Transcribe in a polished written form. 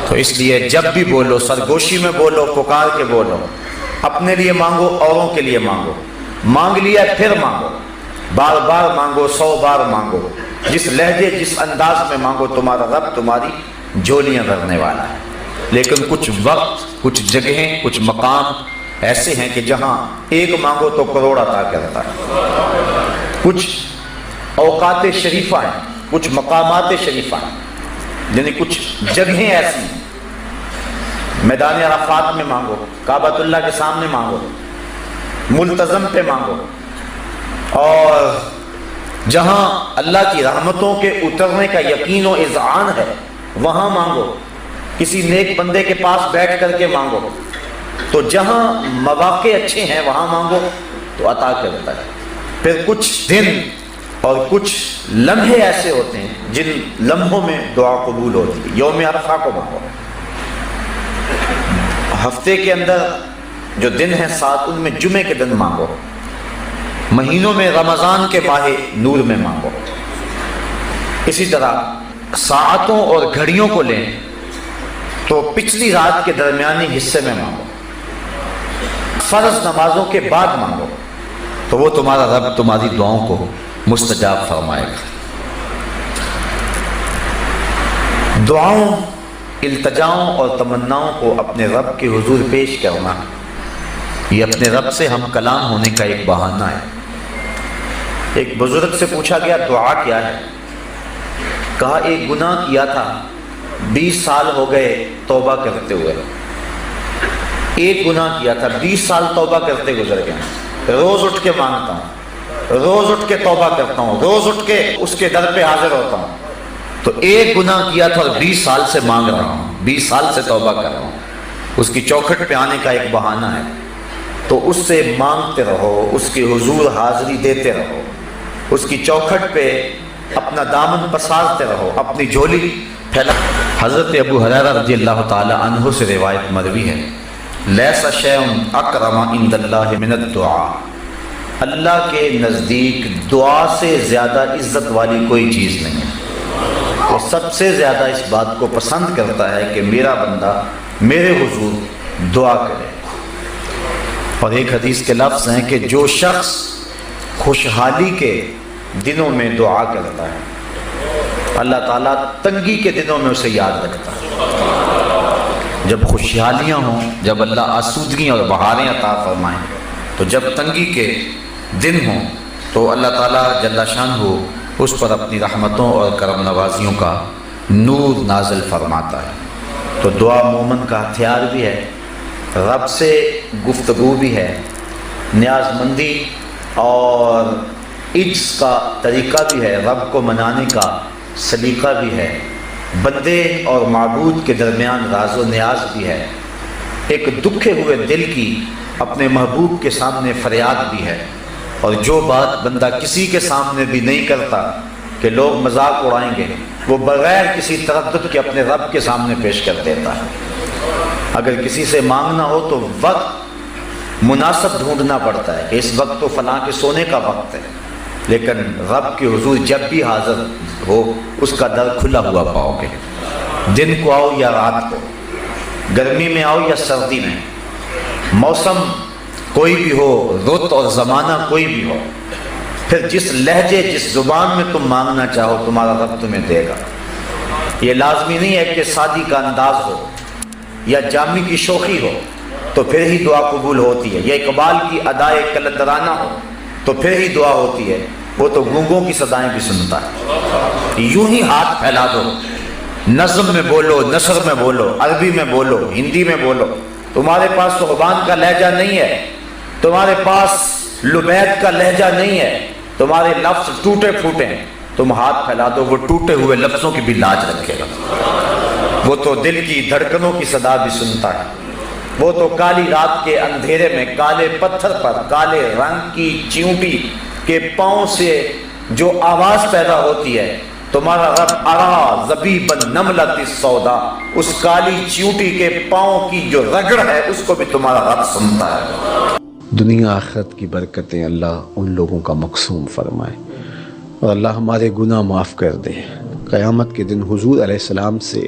تو اس لیے جب بھی بولو سرگوشی میں بولو، پکار کے بولو، اپنے لیے مانگو، اوروں کے لیے مانگو، مانگ لیا پھر مانگو، بار بار مانگو، 100 بار مانگو، جس لہجے جس انداز میں مانگو، تمہارا رب تمہاری جھولیاں بھرنے والا ہے۔ لیکن کچھ وقت، کچھ جگہیں، کچھ مقام ایسے ہیں کہ جہاں ایک مانگو تو کروڑ عطا کرتا ہے۔ کچھ اوقات شریفہ ہیں، کچھ مقامات شریفہ ہیں، یعنی کچھ جگہیں ایسی ہیں۔ میدان عرفات میں مانگو، کعبۃ اللہ کے سامنے مانگو، ملتزم پہ مانگو، اور جہاں اللہ کی رحمتوں کے اترنے کا یقین و اذعان ہے وہاں مانگو، کسی نیک بندے کے پاس بیٹھ کر کے مانگو۔ تو جہاں مواقع اچھے ہیں وہاں مانگو تو عطا کرتا ہے۔ پھر کچھ دن اور کچھ لمحے ایسے ہوتے ہیں جن لمحوں میں دعا قبول ہوتی ہے۔ یوم عرفہ کو مانگو، ہفتے کے اندر جو دن ہیں 7 ان میں جمعے کے دن مانگو، مہینوں میں رمضان کے ماہ نور میں مانگو۔ اسی طرح ساعتوں اور گھڑیوں کو لیں تو پچھلی رات کے درمیانی حصے میں مانگو، فرض نمازوں کے بعد مانگو تو وہ تمہارا رب تمہاری دعاؤں کو مستجاب فرمائے گا۔ دعاؤں، التجاؤں اور تمناؤں کو اپنے رب کے حضور پیش کرنا، یہ اپنے رب سے ہم کلام ہونے کا ایک بہانہ ہے۔ ایک بزرگ سے پوچھا گیا دعا کیا ہے؟ کہا ایک گناہ کیا تھا، 20 سال ہو گئے توبہ کرتے ہوئے۔ ایک گناہ کیا تھا، 20 سال توبہ کرتے گزر گئے، روز اٹھ کے مانگتا ہوں، روز اٹھ کے توبہ کرتا ہوں، روز اٹھ کے اس کے در پہ حاضر ہوتا ہوں۔ تو ایک گناہ کیا تھا اور 20 سال سے مانگ رہا ہوں، 20 سال سے توبہ کر رہا ہوں، اس کی چوکھٹ پہ آنے کا ایک بہانہ ہے۔ تو اس سے مانگتے رہو، اس کے حضور حاضری دیتے رہو، اس کی چوکھٹ پہ اپنا دامن پسارتے رہو، اپنی جھولی پھیلا۔ حضرت ابو ہریرہ رضی اللہ تعالی عنہ سے روایت مروی ہے، لیس شیء اکرم عند اللہ من الدعاء، اللہ کے نزدیک دعا سے زیادہ عزت والی کوئی چیز نہیں ہے۔ وہ سب سے زیادہ اس بات کو پسند کرتا ہے کہ میرا بندہ میرے حضور دعا کرے۔ اور ایک حدیث کے لفظ ہیں کہ جو شخص خوشحالی کے دنوں میں دعا کرتا ہے اللہ تعالیٰ تنگی کے دنوں میں اسے یاد رکھتا ہے۔ جب خوشحالیاں ہوں، جب اللہ آسودگی اور بہاریں عطا فرمائیں، تو جب تنگی کے دن ہوں تو اللہ تعالیٰ جل شانہ اس پر اپنی رحمتوں اور کرم نوازیوں کا نور نازل فرماتا ہے۔ تو دعا مومن کا ہتھیار بھی ہے، رب سے گفتگو بھی ہے، نیاز مندی اور عجز کا طریقہ بھی ہے، رب کو منانے کا سلیقہ بھی ہے، بندے اور معبود کے درمیان راز و نیاز بھی ہے، ایک دکھے ہوئے دل کی اپنے محبوب کے سامنے فریاد بھی ہے، اور جو بات بندہ کسی کے سامنے بھی نہیں کرتا کہ لوگ مذاق اڑائیں گے، وہ بغیر کسی تردد کے اپنے رب کے سامنے پیش کر دیتا ہے۔ اگر کسی سے مانگنا ہو تو وقت مناسب ڈھونڈنا پڑتا ہے کہ اس وقت تو فلاں کے سونے کا وقت ہے، لیکن رب کے حضور جب بھی حاضر ہو اس کا در کھلا ہوا پاؤ گے، دن کو آؤ یا رات کو، گرمی میں آؤ یا سردی میں، موسم کوئی بھی ہو، رت اور زمانہ کوئی بھی ہو، پھر جس لہجے جس زبان میں تم مانگنا چاہو تمہارا رب تمہیں دے گا۔ یہ لازمی نہیں ہے کہ شادی کا انداز ہو یا جامی کی شوخی ہو تو پھر ہی دعا قبول ہوتی ہے، یا اقبال کی ادائے کلندرانہ ہو تو پھر ہی دعا ہوتی ہے، وہ تو گونگوں کی صدائیں بھی سنتا ہے۔ یوں ہی ہاتھ پھیلا دو، نظم میں بولو، نثر میں بولو، عربی میں بولو، ہندی میں بولو، تمہارے پاس تو زبان کا لہجہ نہیں ہے، تمہارے پاس لبید کا لہجہ نہیں ہے، تمہارے لفظ ٹوٹے پھوٹے ہیں، تم ہاتھ پھیلا دو، وہ ٹوٹے ہوئے لفظوں کی بھی لاج رکھے گا، وہ تو دل کی دھڑکنوں کی صدا بھی سنتا ہے، وہ تو کالی رات کے اندھیرے میں کالے پتھر پر کالے رنگ کی چیونٹی کے پاؤں سے جو آواز پیدا ہوتی ہے، تمہارا رب ارا زبیب النملۃ السودا، اس کالی چیونٹی کے پاؤں کی جو رگڑ ہے اس کو بھی تمہارا رب سنتا ہے۔ دنیا آخرت کی برکتیں اللہ ان لوگوں کا مقسوم فرمائے، اور اللہ ہمارے گناہ معاف کر دے۔ قیامت کے دن حضور علیہ السلام سے